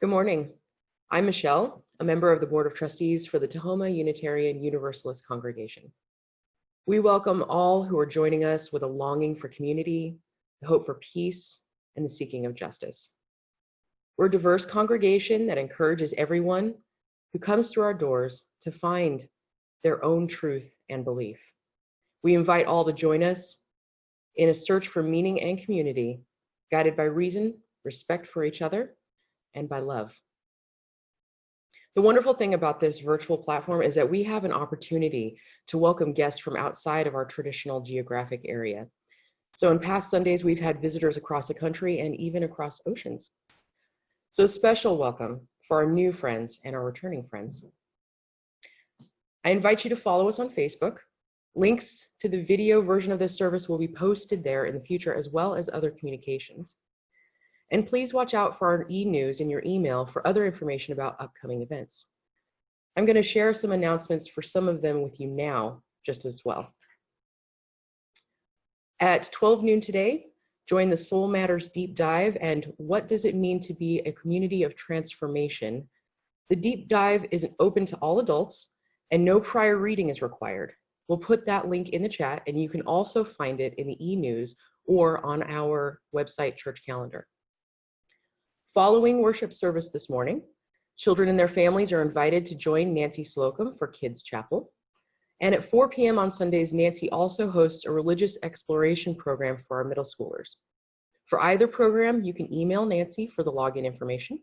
Good morning. I'm Michelle, a member of the Board of Trustees for the Tahoma Unitarian Universalist congregation. We welcome all who are joining us with a longing for community, the hope for peace, and the seeking of justice. We're a diverse congregation that encourages everyone who comes through our doors to find their own truth and belief. We invite all to join us in a search for meaning and community, guided by reason, respect for each other, and by love. The wonderful thing about this virtual platform is that we have an opportunity to welcome guests from outside of our traditional geographic area. So in past Sundays, we've had visitors across the country and even across oceans. So a special welcome for our new friends and our returning friends. I invite you to follow us on Facebook. Links to the video version of this service will be posted there in the future, as well as other communications. And please watch out for our e-news in your email for other information about upcoming events. I'm going to share some announcements for some of them with you now, just as well. At 12 noon today, join the Soul Matters Deep Dive and What Does It Mean to Be a Community of Transformation? The deep dive is open to all adults and no prior reading is required. We'll put that link in the chat and you can also find it in the e-news or on our website church calendar. Following worship service this morning, children and their families are invited to join Nancy Slocum for Kids Chapel. And at 4 p.m. on Sundays, Nancy also hosts a religious exploration program for our middle schoolers. For either program, you can email Nancy for the login information.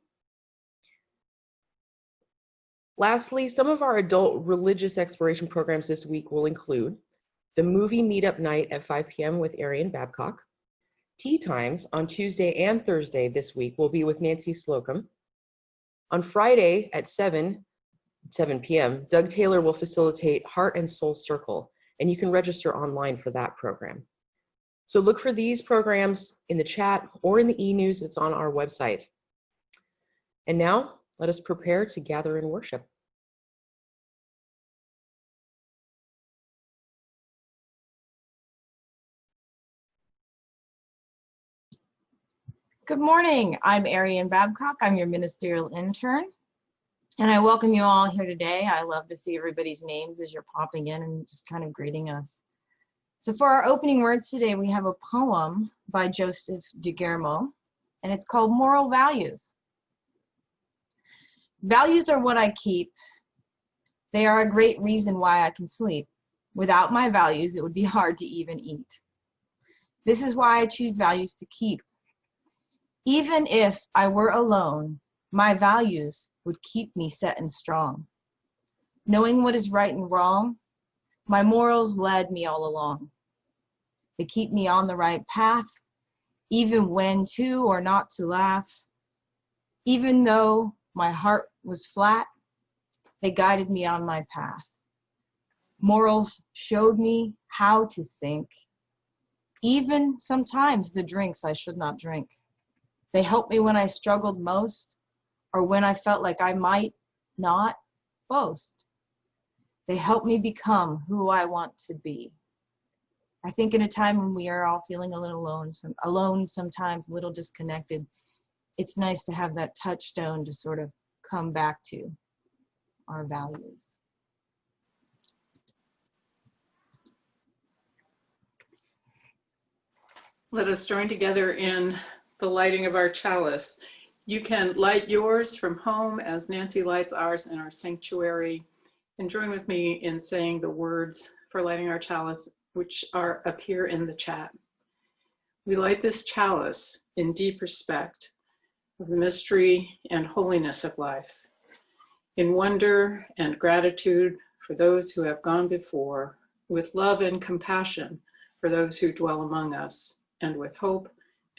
Lastly, some of our adult religious exploration programs this week will include the movie meetup night at 5 p.m. with Erien Babcock. Tea times on Tuesday and Thursday this week will be with Nancy Slocum. On Friday at 7 p.m., Doug Taylor will facilitate Heart and Soul Circle, and you can register online for that program. So look for these programs in the chat or in the e-news that's on our website. And now, let us prepare to gather in worship. Good morning. I'm Erien Babcock. I'm your Ministerial Intern, and I welcome you all here today. I love to see everybody's names as you're popping in and just kind of greeting us. So for our opening words today, we have a poem by Joseph DeGuillermo, and it's called Moral Values. Values are what I keep. They are a great reason why I can sleep. Without my values, it would be hard to even eat. This is why I choose values to keep. Even if I were alone, my values would keep me set and strong. Knowing what is right and wrong, my morals led me all along. They keep me on the right path, even when to or not to laugh. Even though my heart was flat, they guided me on my path. Morals showed me how to think, even sometimes the drinks I should not drink. They helped me when I struggled most, or when I felt like I might not boast. They helped me become who I want to be. I think in a time when we are all feeling a little alone sometimes, a little disconnected, it's nice to have that touchstone to sort of come back to our values. Let us join together in the lighting of our chalice. You can light yours from home as Nancy lights ours in our sanctuary, and join with me in saying the words for lighting our chalice, which are up here in the chat. We light this chalice in deep respect of the mystery and holiness of life, in wonder and gratitude for those who have gone before, with love and compassion for those who dwell among us, and with hope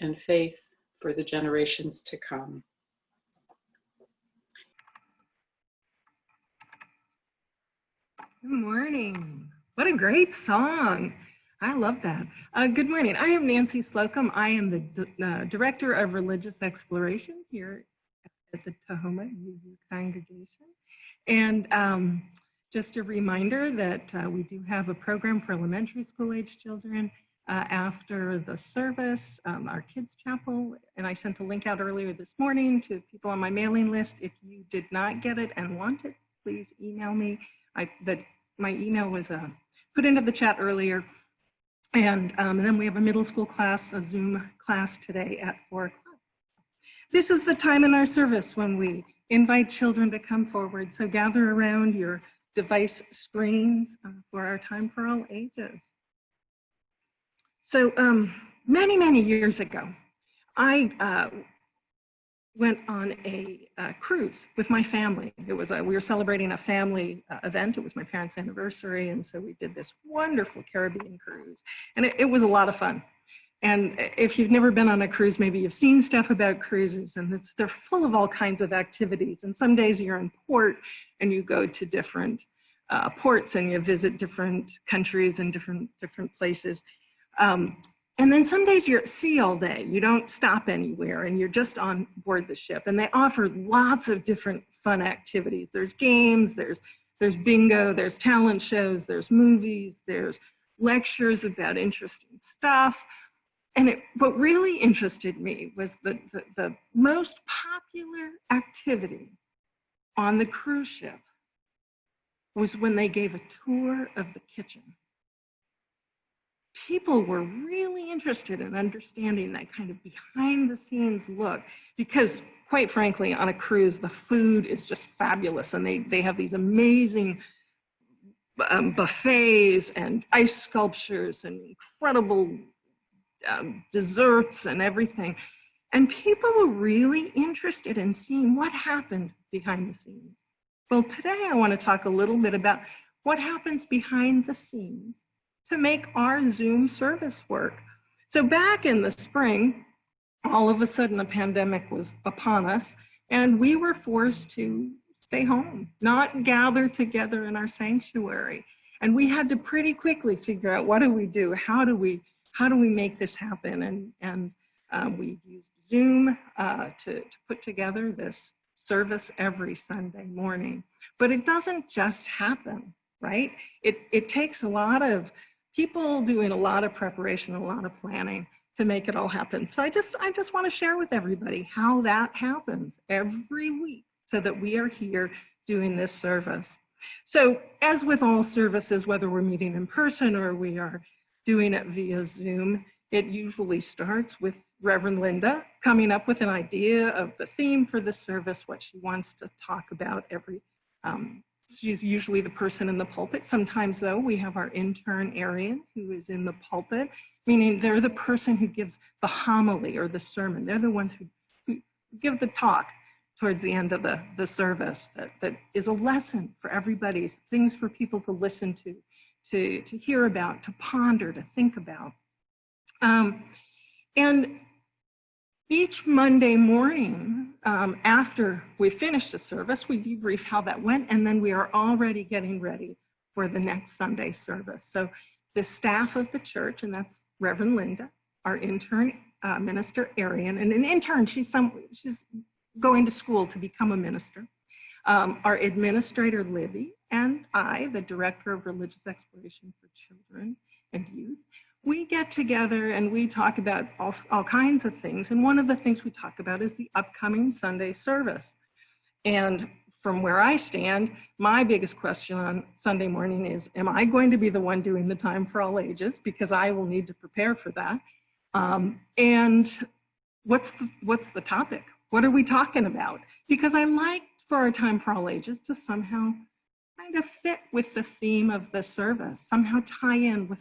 and faith for the generations to come. Good morning. What a great song. I love that. Good morning. I am Nancy Slocum. I am the Director of Religious Exploration here at the Tahoma UU congregation. And just a reminder that we do have a program for elementary school age children after the service, our kids' chapel, and I sent a link out earlier this morning to people on my mailing list. If you did not get it and want it, please email me. My email was put into the chat earlier. And then we have a middle school class, a Zoom class today at 4 o'clock. This is the time in our service when we invite children to come forward. So gather around your device screens for our time for all ages. So many, many years ago, I went on a cruise with my family. It was we were celebrating a family event. It was my parents' anniversary, and so we did this wonderful Caribbean cruise, and it was a lot of fun. And if you've never been on a cruise, maybe you've seen stuff about cruises, and they're full of all kinds of activities. And some days you're in port, and you go to different ports, and you visit different countries and different places. And then some days you're at sea all day. You don't stop anywhere and you're just on board the ship. And they offer lots of different fun activities. There's games, there's bingo, there's talent shows, there's movies, there's lectures about interesting stuff. And what really interested me was the most popular activity on the cruise ship was when they gave a tour of the kitchen. People were really interested in understanding that kind of behind the scenes look, because quite frankly, on a cruise, the food is just fabulous. And they have these amazing buffets and ice sculptures and incredible desserts and everything. And people were really interested in seeing what happened behind the scenes. Well, today I want to talk a little bit about what happens behind the scenes to make our Zoom service work. So back in the spring, all of a sudden a pandemic was upon us, and we were forced to stay home, not gather together in our sanctuary. And we had to pretty quickly figure out, what do we do? How do we make this happen? And we used Zoom to put together this service every Sunday morning. But it doesn't just happen, right? It takes a lot of people doing a lot of preparation, a lot of planning to make it all happen. So I just want to share with everybody how that happens every week so that we are here doing this service. So as with all services, whether we're meeting in person or we are doing it via Zoom, it usually starts with Reverend Linda coming up with an idea of the theme for the service, what she wants to talk about she's usually the person in the pulpit. Sometimes, though, we have our intern, Erien, who is in the pulpit, meaning they're the person who gives the homily or the sermon. They're the ones who give the talk towards the end of the service that is a lesson for everybody, things for people to listen to hear about, to ponder, to think about. And each Monday morning, after we finish the service, we debrief how that went, and then we are already getting ready for the next Sunday service. So the staff of the church, and that's Reverend Linda, our intern, Minister Erien, and an intern, she's going to school to become a minister, our administrator, Libby, and I, the Director of Religious Exploration for Children and Youth. We get together and we talk about all kinds of things. And one of the things we talk about is the upcoming Sunday service. And from where I stand, my biggest question on Sunday morning is, am I going to be the one doing the time for all ages? Because I will need to prepare for that. And what's the topic? What are we talking about? Because I like for our time for all ages to somehow kind of fit with the theme of the service, somehow tie in with,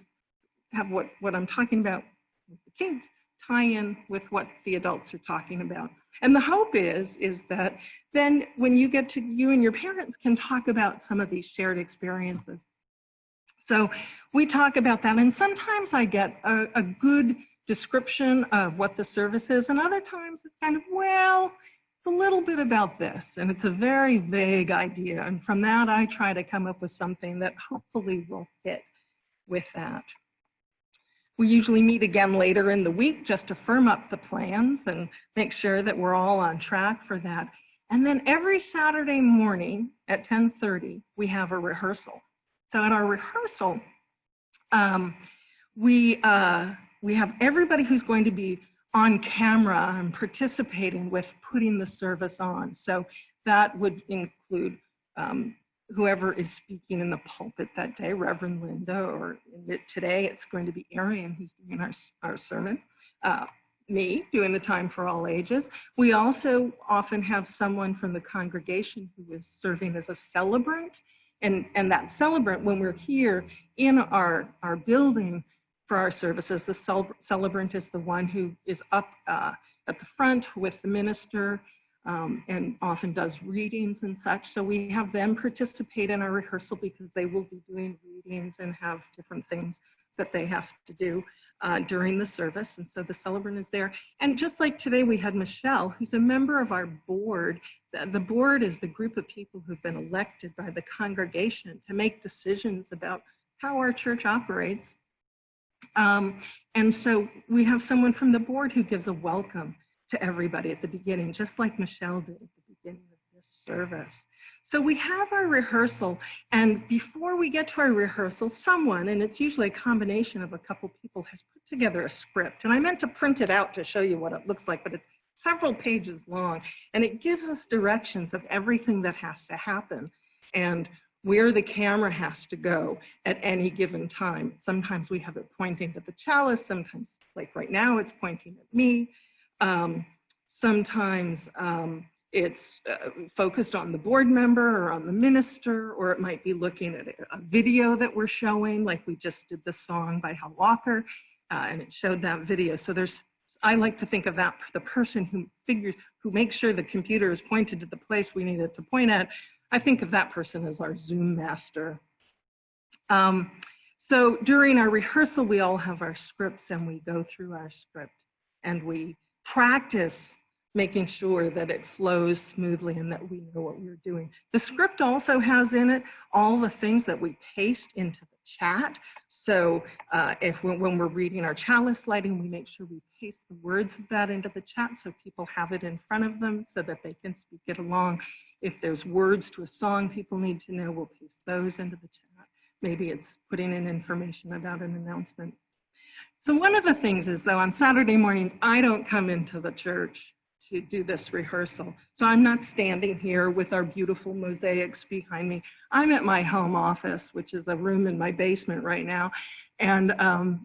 have what I'm talking about with the kids tie in with what the adults are talking about. And the hope is that then when you get to, you and your parents can talk about some of these shared experiences. So we talk about that, and sometimes I get a good description of what the service is, and other times it's kind of, well, it's a little bit about this, and it's a very vague idea. And from that, I try to come up with something that hopefully will fit with that. We usually meet again later in the week just to firm up the plans and make sure that we're all on track for that. And then every Saturday morning at 10:30, we have a rehearsal. So at our rehearsal, we have everybody who's going to be on camera and participating with putting the service on. So that would include whoever is speaking in the pulpit that day, Reverend Linda, or today it's going to be Erien who's doing our sermon, me doing the Time for All Ages. We also often have someone from the congregation who is serving as a celebrant, and that celebrant, when we're here in our building for our services, the celebrant is the one who is up at the front with the minister, and often does readings and such. So we have them participate in our rehearsal because they will be doing readings and have different things that they have to do during the service. And so the celebrant is there. And just like today, we had Michelle, who's a member of our board. The board is the group of people who've been elected by the congregation to make decisions about how our church operates. And so we have someone from the board who gives a welcome to everybody at the beginning, just like Michelle did at the beginning of this service. So we have our rehearsal, and before we get to our rehearsal, someone, and it's usually a combination of a couple people, has put together a script. And I meant to print it out to show you what it looks like, but it's several pages long, and it gives us directions of everything that has to happen and where the camera has to go at any given time. Sometimes we have it pointing to the chalice, sometimes, like right now, it's pointing at me. Sometimes it's focused on the board member or on the minister, or it might be looking at a video that we're showing, like we just did the song by Hal Walker, and it showed that video. So I like to think of that, the person who makes sure the computer is pointed to the place we need it to point at. I think of that person as our Zoom master. So during our rehearsal, we all have our scripts, and we go through our script and we practice making sure that it flows smoothly and that we know what we're doing. The script also has in it all the things that we paste into the chat. So when we're reading our chalice lighting, we make sure we paste the words of that into the chat so people have it in front of them so that they can speak it along. If there's words to a song people need to know, we'll paste those into the chat. Maybe it's putting in information about an announcement. So one of the things is, though, on Saturday mornings, I don't come into the church to do this rehearsal. So I'm not standing here with our beautiful mosaics behind me. I'm at my home office, which is a room in my basement right now. And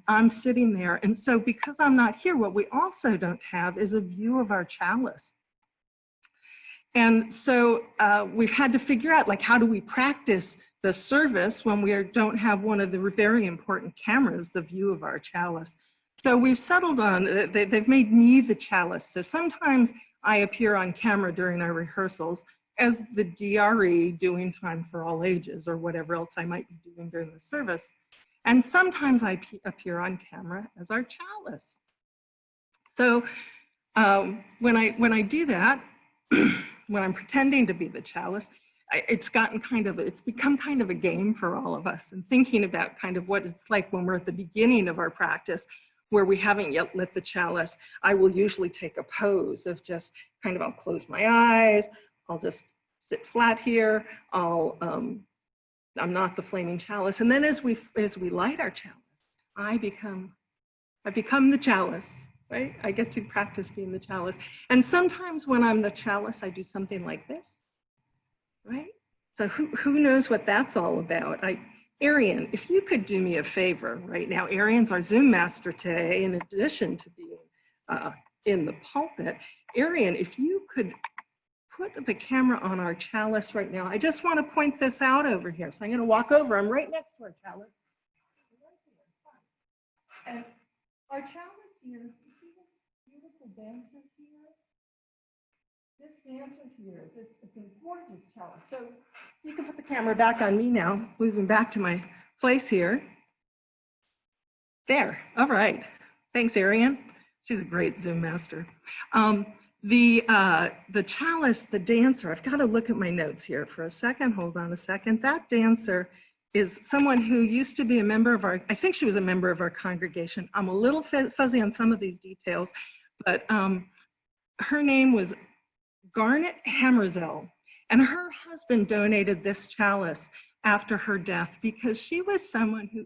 I'm sitting there. And so because I'm not here, what we also don't have is a view of our chalice. And so we've had to figure out, like, how do we practice the service when we don't have one of the very important cameras, the view of our chalice. So we've settled on, they've made me the chalice. So sometimes I appear on camera during our rehearsals as the DRE doing Time for All Ages or whatever else I might be doing during the service. And sometimes I appear on camera as our chalice. So when I do that, when I'm pretending to be the chalice, it's become kind of a game for all of us, and thinking about kind of what it's like when we're at the beginning of our practice where we haven't yet lit the chalice. I will usually take a pose of just kind of, I'll close my eyes, I'll just sit flat here, I'm not the flaming chalice. And then as we light our chalice, I become the chalice, right? I get to practice being the chalice. And sometimes when I'm the chalice, I do something like this. Right? So who knows what that's all about? Erien, if you could do me a favor right now. Arien's our Zoom master today, in addition to being in the pulpit. Erien, if you could put the camera on our chalice right now. I just want to point this out over here. So I'm going to walk over. I'm right next to our chalice. And our chalice here, you see this beautiful dancer here? This dancer here, it's a gorgeous chalice. So you can put the camera back on me now, moving back to my place here. There, all right. Thanks, Erien. She's a great Zoom master. The chalice, the dancer, I've got to look at my notes here for a second. Hold on a second. That dancer is someone who used to be a member of I think she was a member of our congregation. I'm a little fuzzy on some of these details, but her name was Garnet Hammerzell, and her husband donated this chalice after her death, because she was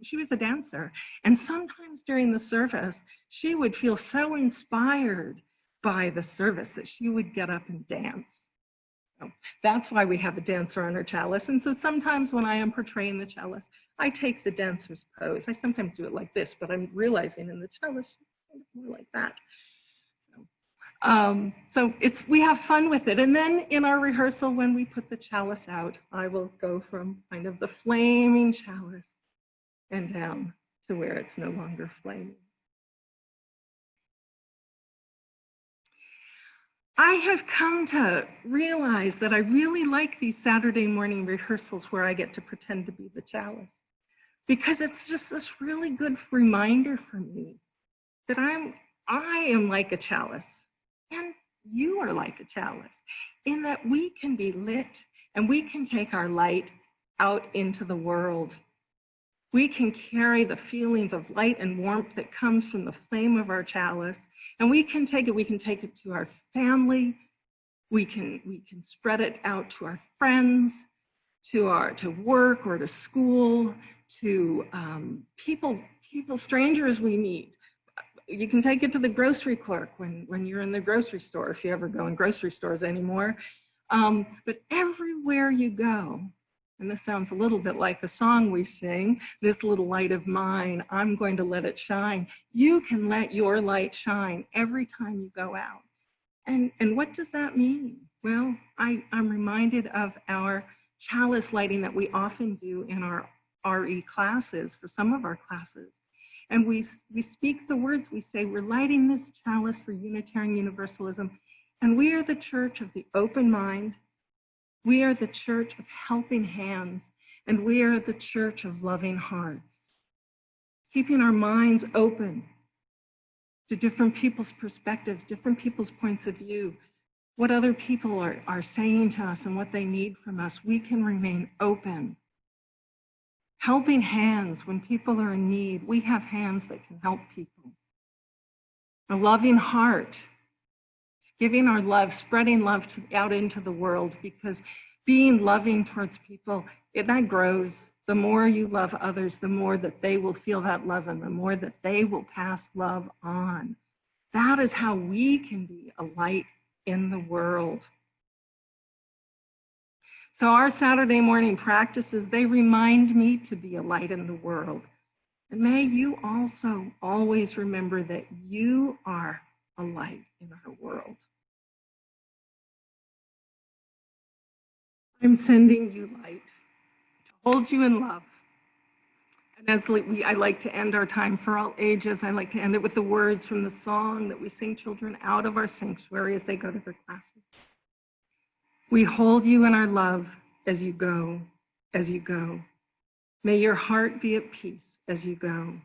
she was a dancer. And sometimes during the service, she would feel so inspired by the service that she would get up and dance. So that's why we have a dancer on her chalice. And so sometimes when I am portraying the chalice, I take the dancer's pose. I sometimes do it like this, but I'm realizing in the chalice, it's more like that. So we have fun with it. And then in our rehearsal, when we put the chalice out, I will go from kind of the flaming chalice and down to where it's no longer flaming. I have come to realize that I really like these Saturday morning rehearsals where I get to pretend to be the chalice, because it's just this really good reminder for me that I am like a chalice. And you are like a chalice, in that we can be lit and we can take our light out into the world. We can carry the feelings of light and warmth that comes from the flame of our chalice, and we can take it to our family. We can spread it out to our friends, to work or to school, to people, strangers we meet. You can take it to the grocery clerk when you're in the grocery store, if you ever go in grocery stores anymore. But everywhere you go, and this sounds a little bit like a song we sing, "This little light of mine, I'm going to let it shine." You can let your light shine every time you go out. And what does that mean? Well, I'm reminded of our chalice lighting that we often do in our RE classes, for some of our classes. And we speak the words, we say, we're lighting this chalice for Unitarian Universalism, and we are the church of the open mind, we are the church of helping hands, and we are the church of loving hearts. Keeping our minds open to different people's perspectives, different people's points of view, what other people are saying to us and what they need from us, we can remain open. Helping hands when people are in need. We have hands that can help people. A loving heart, giving our love, spreading love out into the world, because being loving towards people, that grows. The more you love others, the more that they will feel that love and the more that they will pass love on. That is how we can be a light in the world. So our Saturday morning practices, they remind me to be a light in the world. And may you also always remember that you are a light in our world. I'm sending you light to hold you in love. And as I like to end our time for all ages, I like to end it with the words from the song that we sing children out of our sanctuary as they go to their classes. We hold you in our love as you go, as you go. May your heart be at peace as you go,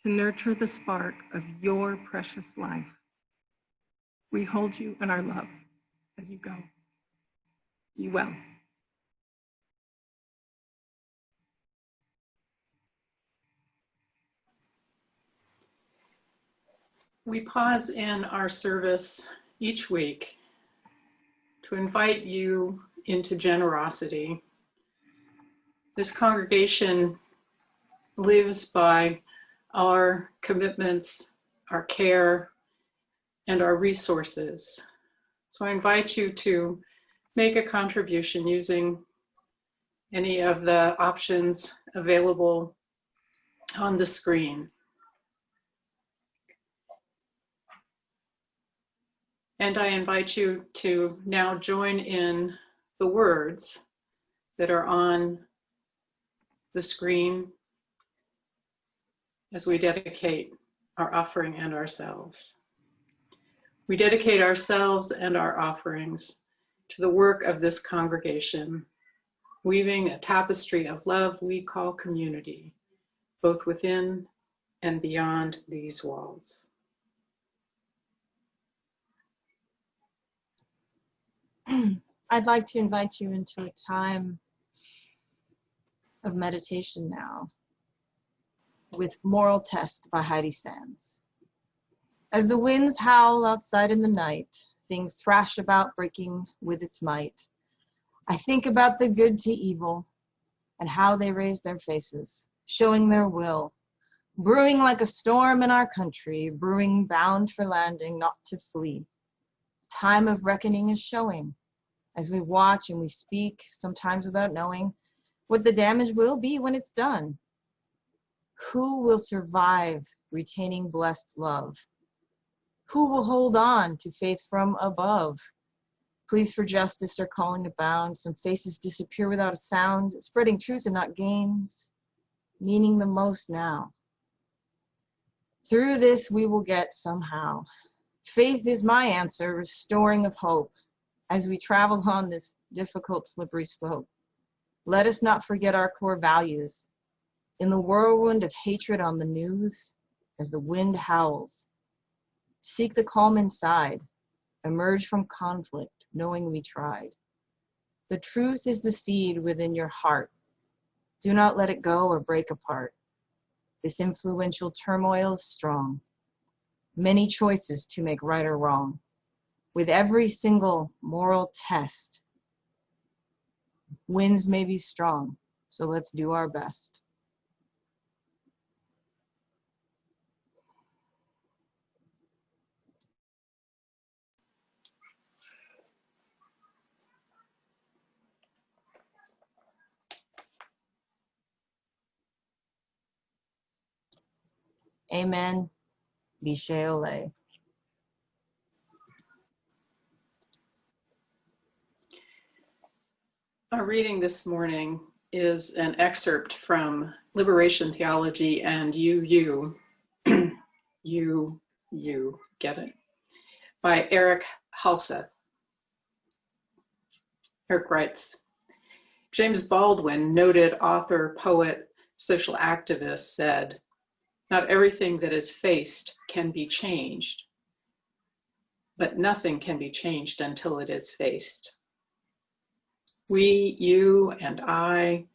to nurture the spark of your precious life. We hold you in our love as you go. Be well. We pause in our service each week to invite you into generosity. This congregation lives by our commitments, our care, and our resources. So I invite you to make a contribution using any of the options available on the screen. And I invite you to now join in the words that are on the screen as we dedicate our offering and ourselves. We dedicate ourselves and our offerings to the work of this congregation, weaving a tapestry of love we call community, both within and beyond these walls. I'd like to invite you into a time of meditation now with Moral Test by Heidi Sands. As the winds howl outside in the night, things thrash about breaking with its might. I think about the good to evil, and how they raise their faces, showing their will, brewing like a storm in our country, brewing bound for landing, not to flee. Time of reckoning is showing as we watch and we speak, sometimes without knowing what the damage will be when it's done. Who will survive retaining blessed love? Who will hold on to faith from above? Pleas for justice are calling abound. Some faces disappear without a sound, spreading truth and not gains, meaning the most now. Through this we will get somehow. Faith is my answer, restoring of hope as we travel on this difficult, slippery slope. Let us not forget our core values. In the whirlwind of hatred on the news, as the wind howls, seek the calm inside, emerge from conflict, knowing we tried. The truth is the seed within your heart. Do not let it go or break apart. This influential turmoil is strong. Many choices to make right or wrong. With every single moral test, winds may be strong, so let's do our best. Amen. Bishe ole. Our reading this morning is an excerpt from Liberation Theology and You, get it? By Eric Halseth. Eric writes, James Baldwin, noted author, poet, social activist, said, "Not everything that is faced can be changed, but nothing can be changed until it is faced." We, you, and I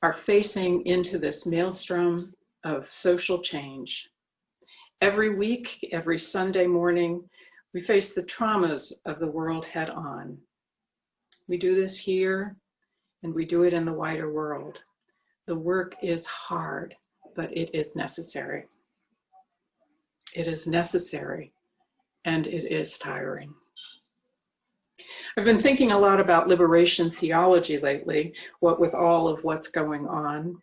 are facing into this maelstrom of social change. Every week, every Sunday morning, we face the traumas of the world head on. We do this here, and we do it in the wider world. The work is hard, but it is necessary. It is necessary, and it is tiring. I've been thinking a lot about liberation theology lately, what with all of what's going on.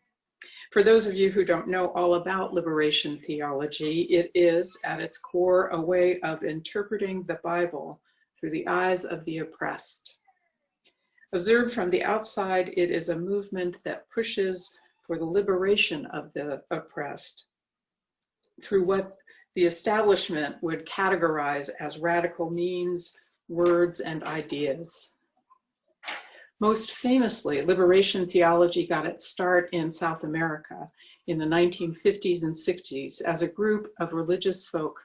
For those of you who don't know all about liberation theology, it is at its core a way of interpreting the Bible through the eyes of the oppressed. Observed from the outside, it is a movement that pushes for the liberation of the oppressed through what the establishment would categorize as radical means, words, and ideas. Most famously, liberation theology got its start in South America in the 1950s and 60s as a group of religious folk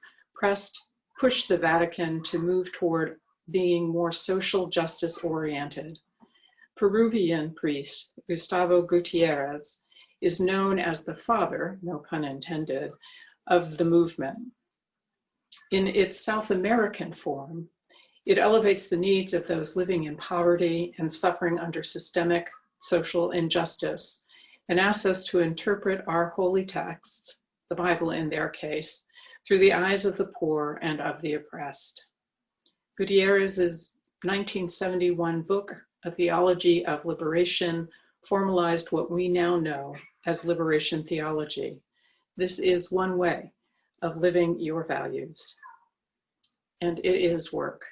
pushed the Vatican to move toward being more social justice oriented. Peruvian priest Gustavo Gutierrez is known as the father, no pun intended, of the movement. In its South American form, it elevates the needs of those living in poverty and suffering under systemic social injustice and asks us to interpret our holy texts, the Bible in their case, through the eyes of the poor and of the oppressed. Gutierrez's 1971 book, A Theology of Liberation, formalized what we now know as liberation theology. This is one way of living your values, and it is work.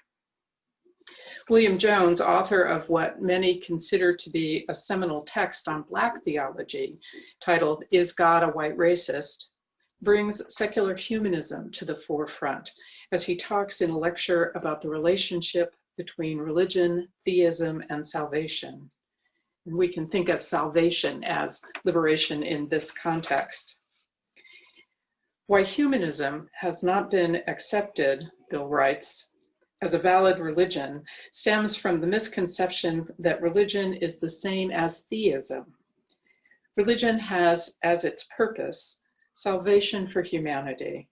William Jones, author of what many consider to be a seminal text on Black theology, titled Is God a White Racist?, brings secular humanism to the forefront as he talks in a lecture about the relationship between religion, theism, and salvation. And we can think of salvation as liberation in this context. Why humanism has not been accepted, Bill writes, as a valid religion stems from the misconception that religion is the same as theism. Religion has as its purpose salvation for humanity,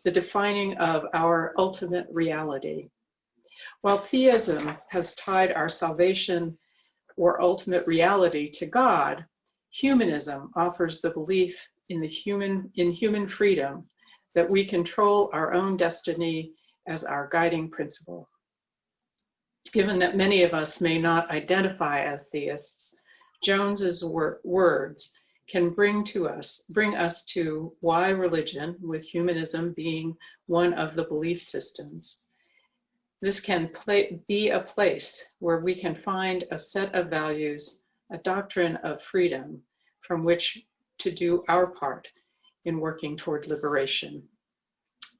the defining of our ultimate reality, while theism has tied our salvation or ultimate reality to God, humanism offers the belief in human freedom, that we control our own destiny as our guiding principle. Given that many of us may not identify as theists, Jones's words can bring us to why religion, with humanism being one of the belief systems. This can be a place where we can find a set of values, a doctrine of freedom from which to do our part in working toward liberation.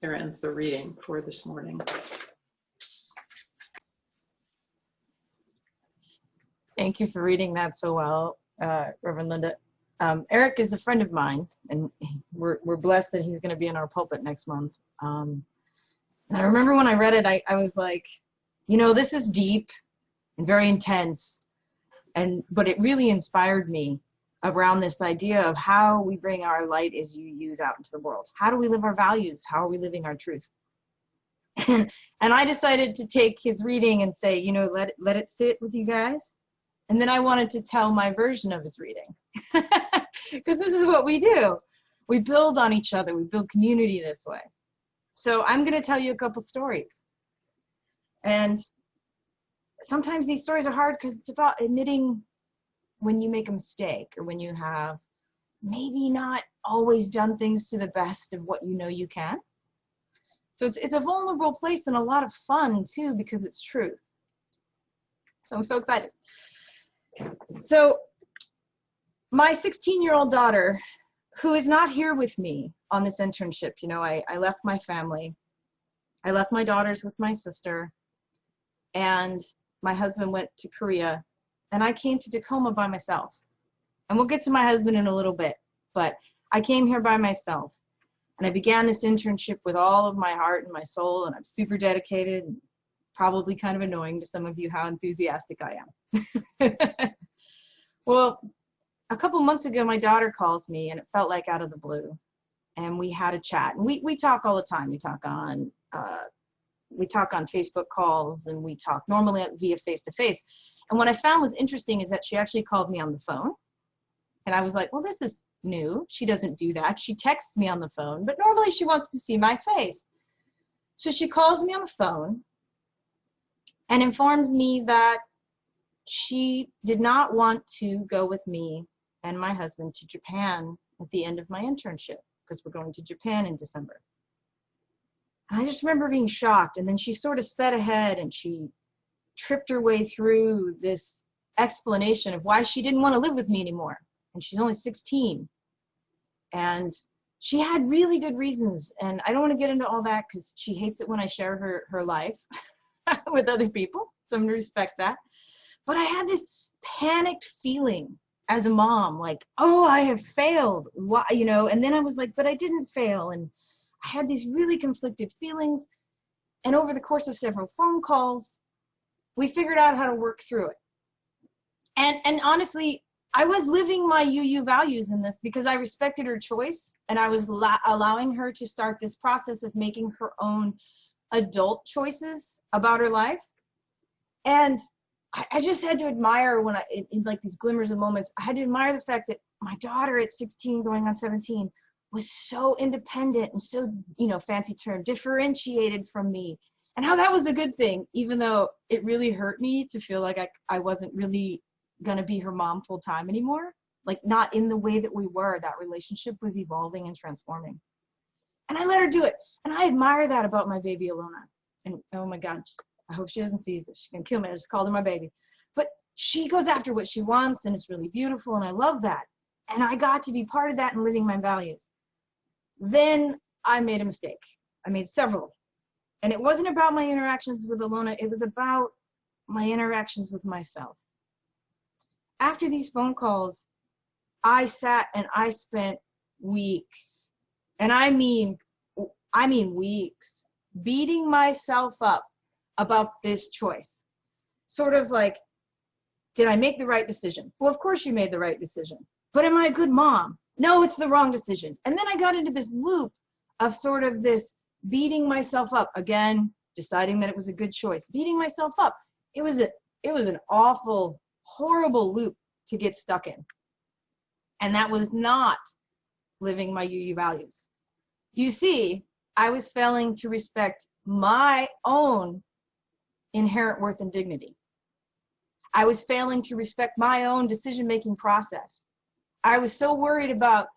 There ends the reading for this morning. Thank you for reading that so well, Reverend Linda. Eric is a friend of mine, and we're blessed that he's going to be in our pulpit next month. And I remember when I read it, I was like, you know, this is deep and very intense, but it really inspired me around this idea of how we bring our light as you use out into the world. How do we live our values? How are we living our truth? And I decided to take his reading and say, you know, let it sit with you guys. And then I wanted to tell my version of his reading, because this is what we do. We build on each other. We build community this way. So I'm going to tell you a couple stories. And sometimes these stories are hard because it's about admitting when you make a mistake, or when you have maybe not always done things to the best of what you know you can. So it's a vulnerable place and a lot of fun too, because it's truth. So I'm so excited. So my 16-year-old daughter, who is not here with me on this internship, you know, I left my family. I left my daughters with my sister, and my husband went to Korea, and I came to Tahoma by myself. And we'll get to my husband in a little bit, but I came here by myself, and I began this internship with all of my heart and my soul, and I'm super dedicated, and probably kind of annoying to some of you how enthusiastic I am. Well, a couple months ago, my daughter calls me, and it felt like out of the blue. And we had a chat, and we talk all the time. We talk on Facebook calls, and we talk normally via face-to-face. And what I found was interesting is that she actually called me on the phone. And I was like, well, this is new. She doesn't do that. She texts me on the phone, but normally she wants to see my face. So she calls me on the phone and informs me that she did not want to go with me and my husband to Japan at the end of my internship, because we're going to Japan in December. And I just remember being shocked. And then she sort of sped ahead, and she tripped her way through this explanation of why she didn't want to live with me anymore. And she's only 16. And she had really good reasons. And I don't want to get into all that because she hates it when I share her life with other people. So I'm going to respect that. But I had this panicked feeling as a mom, like, oh, I have failed. Why, you know? And then I was like, but I didn't fail. And I had these really conflicted feelings. And over the course of several phone calls, we figured out how to work through it. And honestly, I was living my UU values in this because I respected her choice, and I was allowing her to start this process of making her own adult choices about her life. And I just had to admire when in like these glimmers of moments, I had to admire the fact that my daughter at 16 going on 17 was so independent and so, you know, fancy term, differentiated from me, and how that was a good thing, even though it really hurt me to feel like I wasn't really going to be her mom full time anymore. Like, not in the way that we were. That relationship was evolving and transforming. And I let her do it. And I admire that about my baby Alona. And oh my God, I hope she doesn't see this. She's going to kill me. I just called her my baby. But she goes after what she wants, and it's really beautiful, and I love that. And I got to be part of that and living my values. Then I made a mistake. I made several. And it wasn't about my interactions with Alona. It was about my interactions with myself. After these phone calls, I sat and I spent weeks, and I mean weeks, beating myself up about this choice. Sort of like, did I make the right decision? Well, of course you made the right decision. But am I a good mom? No, it's the wrong decision. And then I got into this loop of sort of this beating myself up. Again, deciding that it was a good choice. Beating myself up. It was an awful horrible loop to get stuck in. And that was not living my UU values. You see, I was failing to respect my own inherent worth and dignity. I was failing to respect my own decision-making process. I was so worried about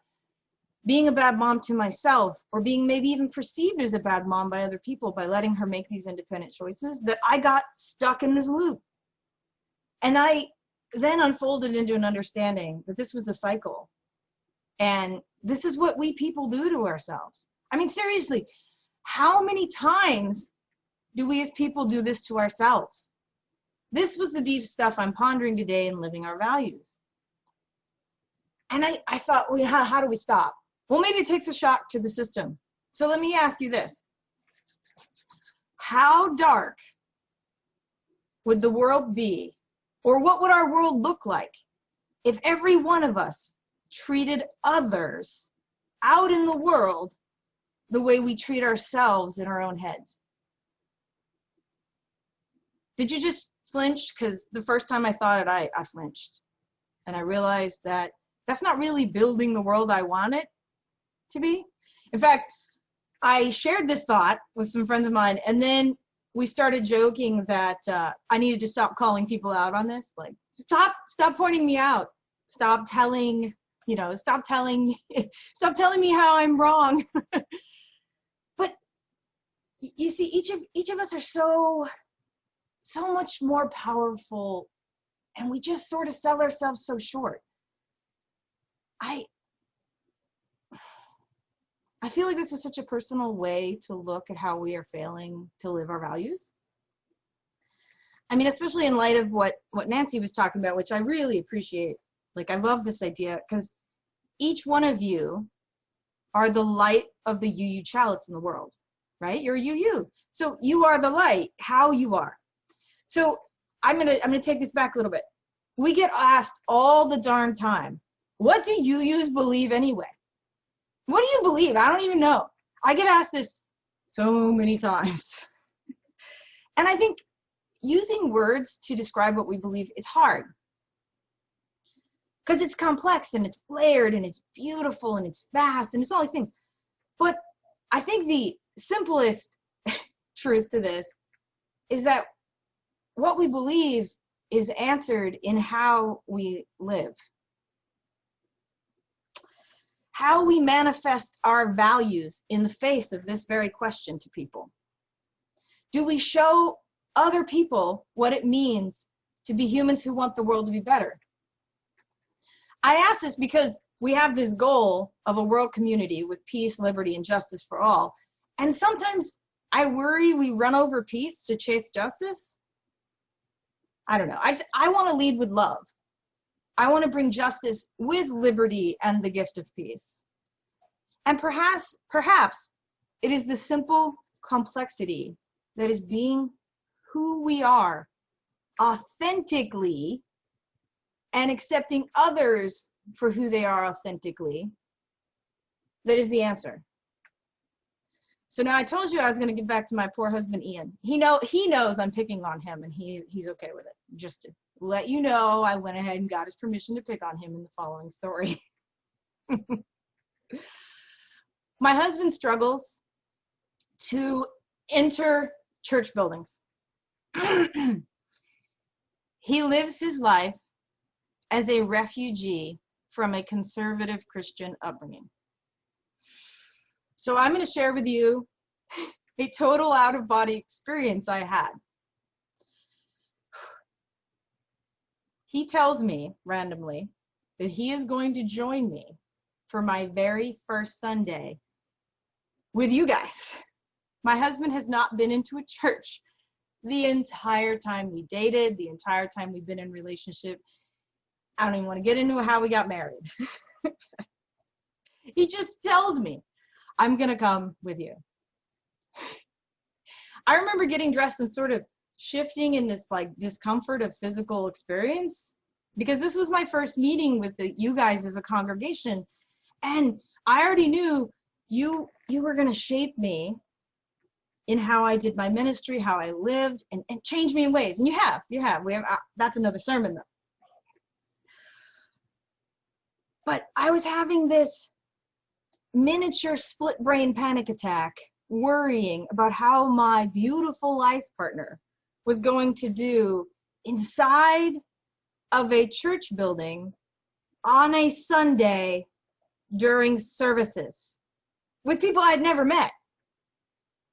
being a bad mom to myself, or being maybe even perceived as a bad mom by other people by letting her make these independent choices, that I got stuck in this loop. And I then unfolded into an understanding that this was a cycle. And this is what we people do to ourselves. I mean, seriously, how many times do we as people do this to ourselves? This was the deep stuff I'm pondering today in Living Our Values. And I thought, well, how do we stop? Well, maybe it takes a shock to the system. So let me ask you this. How dark would the world be, or what would our world look like, if every one of us treated others out in the world the way we treat ourselves in our own heads? Did you just flinch? Because the first time I thought it, I flinched. And I realized that that's not really building the world I want it to be. In fact, I shared this thought with some friends of mine, and then we started joking that I needed to stop calling people out on this. Like, stop pointing me out. Stop telling me how I'm wrong. But you see, each of us are so much more powerful, and we just sort of sell ourselves so short. I feel like this is such a personal way to look at how we are failing to live our values. I mean, especially in light of what Nancy was talking about, which I really appreciate. Like, I love this idea, because each one of you are the light of the UU chalice in the world, right? You're UU. So you are the light, how you are. So I'm gonna take this back a little bit. We get asked all the darn time, what do UUs believe anyway? What do you believe? I don't even know. I get asked this so many times. And I think using words to describe what we believe is hard. Because it's complex, and it's layered, and it's beautiful, and it's vast, and it's all these things. But I think the simplest truth to this is that what we believe is answered in how we live. How we manifest our values in the face of this very question to people. Do we show other people what it means to be humans who want the world to be better? I ask this because we have this goal of a world community with peace, liberty, and justice for all. And sometimes I worry we run over peace to chase justice. I don't know. I want to lead with love. I want to bring justice with liberty and the gift of peace. And perhaps it is the simple complexity that is being who we are authentically and accepting others for who they are authentically that is the answer. So now I told you I was going to get back to my poor husband, Ian. He knows I'm picking on him, and he's okay with it. Just to let you know, I went ahead and got his permission to pick on him in the following story. My husband struggles to enter church buildings. He lives his life as a refugee from a conservative Christian upbringing. So I'm going to share with you a total out-of-body experience I had. He tells me randomly that he is going to join me for my very first Sunday with you guys. My husband has not been into a church the entire time we dated, the entire time we've been in relationship. I don't even want to get into how we got married. He just tells me, I'm going to come with you. I remember getting dressed and sort of shifting in this like discomfort of physical experience, because this was my first meeting with you guys as a congregation. And I already knew you were going to shape me in how I did my ministry, how I lived, and change me in ways. And you have. We have. That's another sermon though. But I was having this miniature split brain panic attack, worrying about how my beautiful life partner was going to do inside of a church building on a Sunday during services with people I'd never met.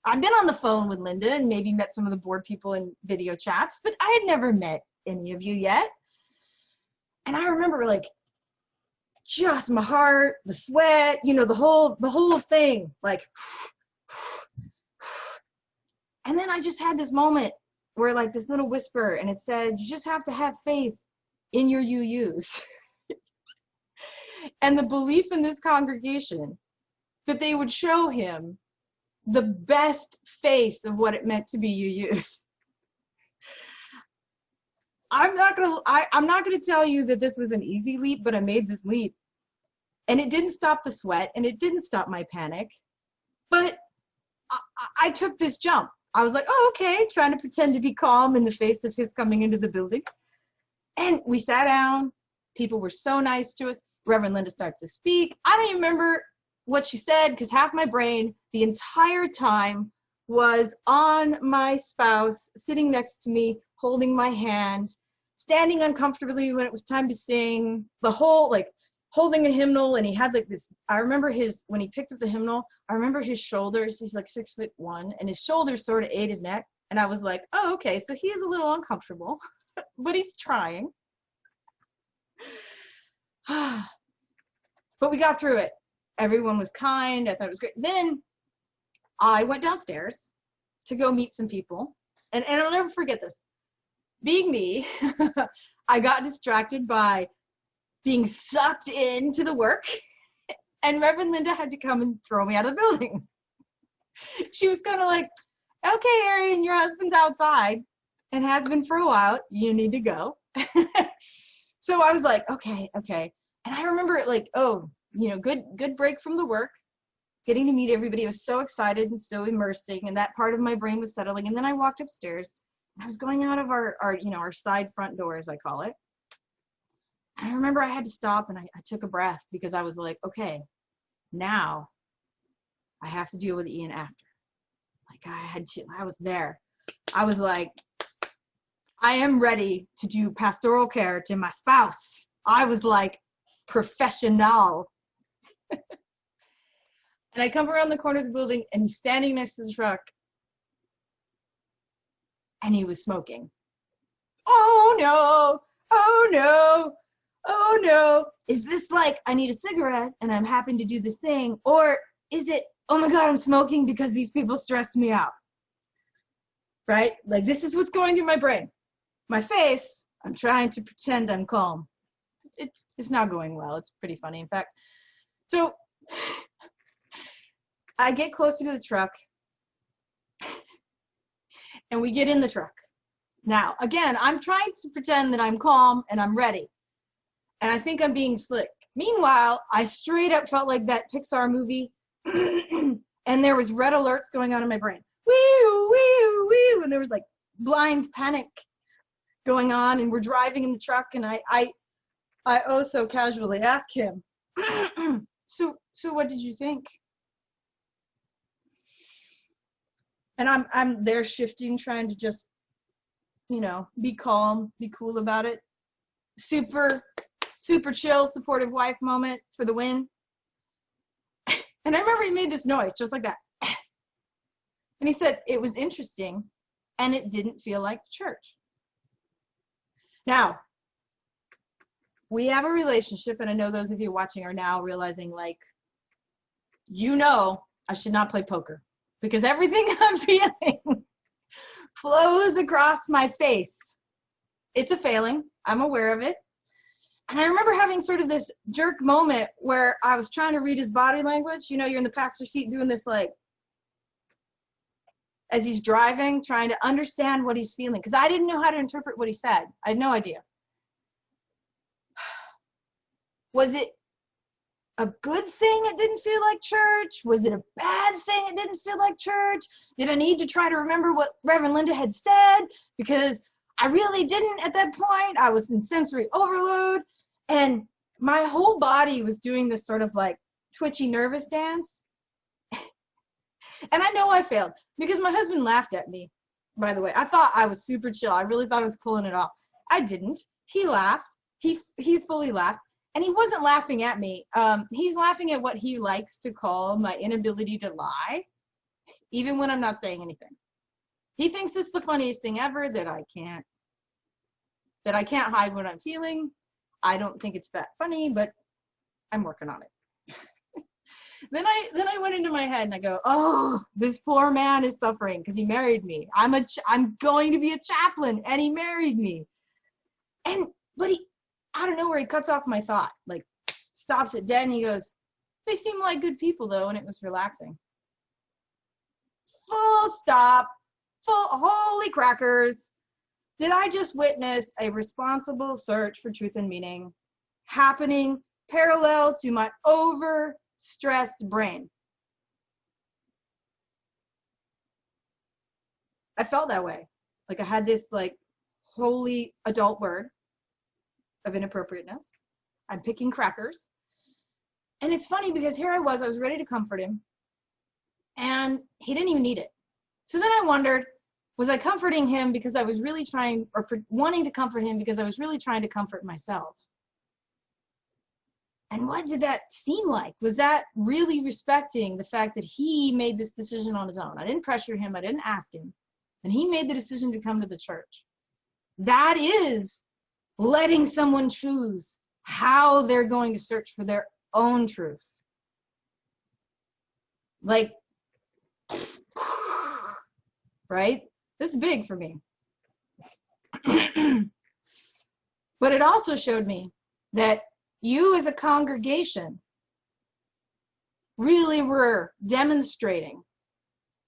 I've been on the phone with Linda and maybe met some of the board people in video chats, but I had never met any of you yet. And I remember like just my heart, the sweat, you know, the whole thing, like, and then I just had this moment where like this little whisper, and it said, you just have to have faith in your UUs. And the belief in this congregation that they would show him the best face of what it meant to be UUs. I'm not gonna tell you that this was an easy leap, but I made this leap. And it didn't stop the sweat, and it didn't stop my panic. But I took this jump. I was like, oh, okay, trying to pretend to be calm in the face of his coming into the building. And we sat down. People were so nice to us. Reverend Linda starts to speak. I don't even remember what she said because half my brain the entire time was on my spouse sitting next to me, holding my hand, standing uncomfortably when it was time to sing, the whole, like, holding a hymnal. And he had like this, I remember when he picked up the hymnal, I remember his shoulders, he's like 6'1", and his shoulders sort of ate his neck. And I was like, oh, okay, so he is a little uncomfortable, but he's trying. But we got through it. Everyone was kind. I thought it was great. Then I went downstairs to go meet some people. And I'll never forget this. Being me, I got distracted by being sucked into the work. And Reverend Linda had to come and throw me out of the building. She was kind of like, okay, Erien, your husband's outside and has been for a while. You need to go. So I was like, okay. And I remember it like, oh, you know, good break from the work, getting to meet everybody. I was so excited and so immersing, and that part of my brain was settling. And then I walked upstairs, and I was going out of our side front door, as I call it. And I remember I had to stop, and I took a breath because I was like, okay, now I have to deal with Ian after. Like I was there. I was like, I am ready to do pastoral care to my spouse. I was like, professional. And I come around the corner of the building, and he's standing next to the truck, and he was smoking. Oh no, oh no, oh no. Is this like, I need a cigarette and I'm happy to do this thing? Or is it, oh my God, I'm smoking because these people stressed me out? Right? Like, this is what's going through my brain. My face, I'm trying to pretend I'm calm. It's not going well. It's pretty funny, in fact. So I get closer to the truck, and we get in the truck. Now, again, I'm trying to pretend that I'm calm and I'm ready. And I think I'm being slick. Meanwhile, I straight up felt like that Pixar movie, and there was red alerts going on in my brain. Wee, wee, wee, and there was like blind panic going on, and we're driving in the truck, and I oh so casually ask him, so what did you think? And I'm there shifting, trying to just, you know, be calm, be cool about it. Super chill, supportive wife moment for the win. And I remember he made this noise just like that. And he said, it was interesting and it didn't feel like church. Now, we have a relationship, and I know those of you watching are now realizing, like, you know, I should not play poker because everything I'm feeling flows across my face. It's a failing. I'm aware of it. And I remember having sort of this jerk moment where I was trying to read his body language. You know, you're in the passenger seat doing this, like, as he's driving, trying to understand what he's feeling. Because I didn't know how to interpret what he said. I had no idea. Was it a good thing it didn't feel like church? Was it a bad thing it didn't feel like church? Did I need to try to remember what Reverend Linda had said? Because I really didn't at that point. I was in sensory overload. And my whole body was doing this sort of like twitchy nervous dance. And I know I failed because my husband laughed at me, by the way. I thought I was super chill. I really thought I was pulling it off. I didn't. He laughed. He fully laughed. And he wasn't laughing at me. He's laughing at what he likes to call my inability to lie, even when I'm not saying anything. He thinks it's the funniest thing ever, that I can't hide what I'm feeling. I don't think it's that funny, but I'm working on it. Then I went into my head and I go, oh, this poor man is suffering because he married me. I'm going to be a chaplain, and he married me. But he, out of nowhere, he cuts off my thought, like stops it dead, and he goes, they seem like good people though, and it was relaxing. Full stop. Holy crackers. Did I just witness a responsible search for truth and meaning happening parallel to my overstressed brain? I felt that way. Like I had this like holy adult word of inappropriateness. I'm picking crackers. And it's funny because here I was ready to comfort him, and he didn't even need it. So then I wondered, was I comforting him because I was really trying, or wanting to comfort him because I was really trying to comfort myself? And what did that seem like? Was that really respecting the fact that he made this decision on his own? I didn't pressure him. I didn't ask him. And he made the decision to come to the church. That is letting someone choose how they're going to search for their own truth. Like, right? This is big for me. But it also showed me that you as a congregation really were demonstrating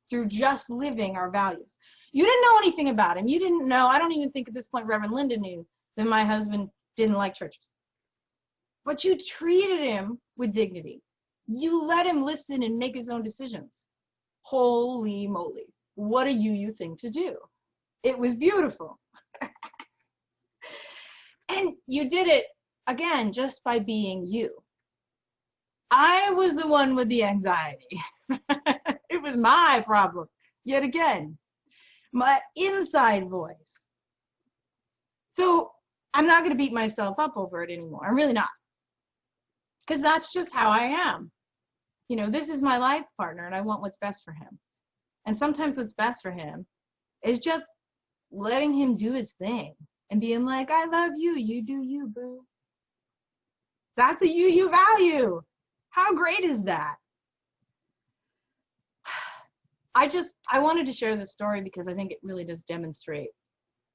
through just living our values. You didn't know anything about him. You didn't know, I don't even think at this point Reverend Linda knew that my husband didn't like churches. But you treated him with dignity. You let him listen and make his own decisions. Holy moly. What a you thing to do. It was beautiful. And you did it, again, just by being you. I was the one with the anxiety. It was my problem, yet again. My inside voice. So I'm not going to beat myself up over it anymore. I'm really not. Because that's just how I am. You know, this is my life partner, and I want what's best for him. And sometimes what's best for him is just letting him do his thing and being like, I love you, you do you, boo. That's a you value. How great is that? I wanted to share this story because I think it really does demonstrate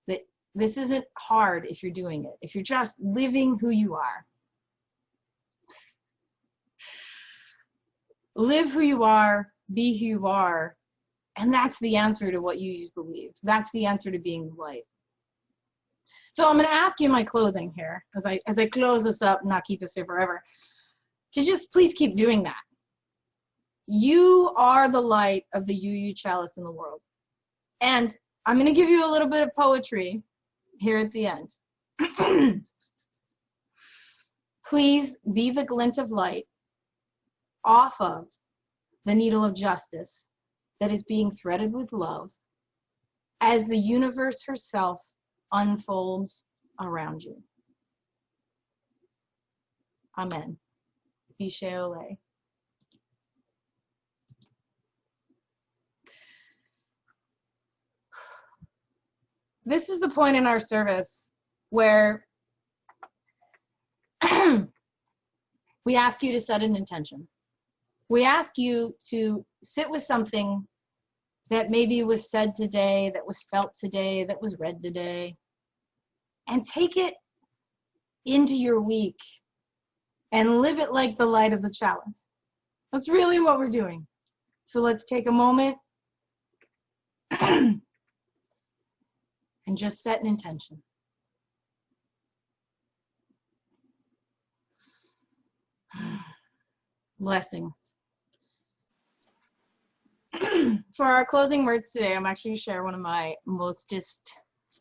that this isn't hard if you're doing it, if you're just living who you are. Live who you are, be who you are. And that's the answer to what you believe. That's the answer to being the light. So I'm going to ask you in my closing here, as I close this up and not keep us here forever, to just please keep doing that. You are the light of the UU chalice in the world. And I'm going to give you a little bit of poetry here at the end. Please be the glint of light off of the needle of justice that is being threaded with love as the universe herself unfolds around you. Amen. Bishe ole. This is the point in our service where we ask you to set an intention. We ask you to sit with something that maybe was said today, that was felt today, that was read today, and take it into your week and live it like the light of the chalice. That's really what we're doing. So let's take a moment and just set an intention. Blessings. For our closing words today, I'm actually going to share one of my mostest,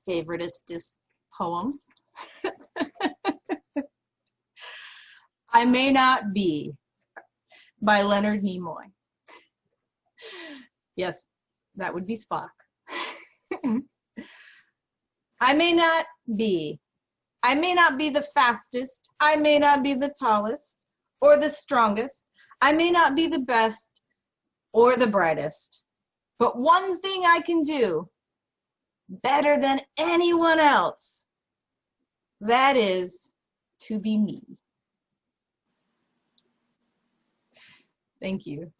favoritest poems. I May Not Be by Leonard Nimoy. Yes, that would be Spock. I may not be. I may not be the fastest. I may not be the tallest or the strongest. I may not be the best or the brightest. But one thing I can do better than anyone else, that is to be me. Thank you.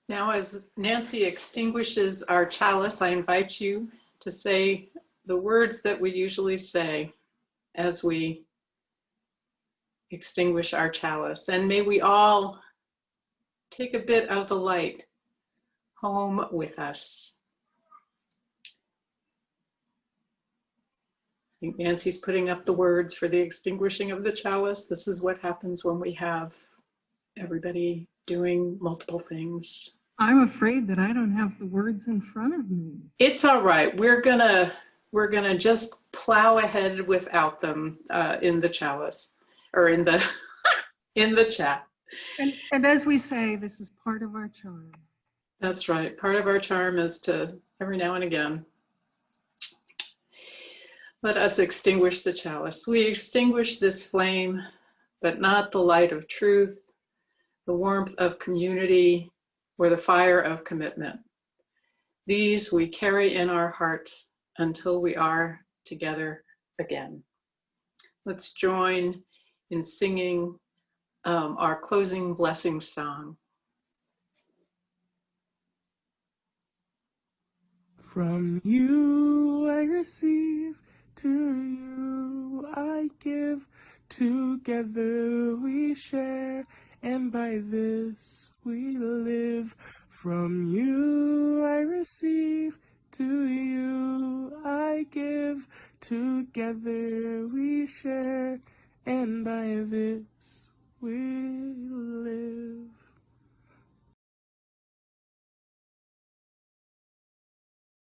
Now, as Nancy extinguishes our chalice, I invite you to say the words that we usually say as we extinguish our chalice. And may we all take a bit of the light home with us. I think Nancy's putting up the words for the extinguishing of the chalice. This is what happens when we have everybody doing multiple things. I'm afraid that I don't have the words in front of me. It's all right. We're gonna just plow ahead without them in the chalice or in the in the chat. And as we say, this is part of our charm. That's right. Part of our charm is to every now and again let us extinguish the chalice. We extinguish this flame, but not the light of truth, the warmth of community, or the fire of commitment. These we carry in our hearts until we are together again. Let's join in singing our closing blessing song. From you I receive, to you I give, together we share, and by this we live. From you I receive, to you I give, together we share, and by this we live.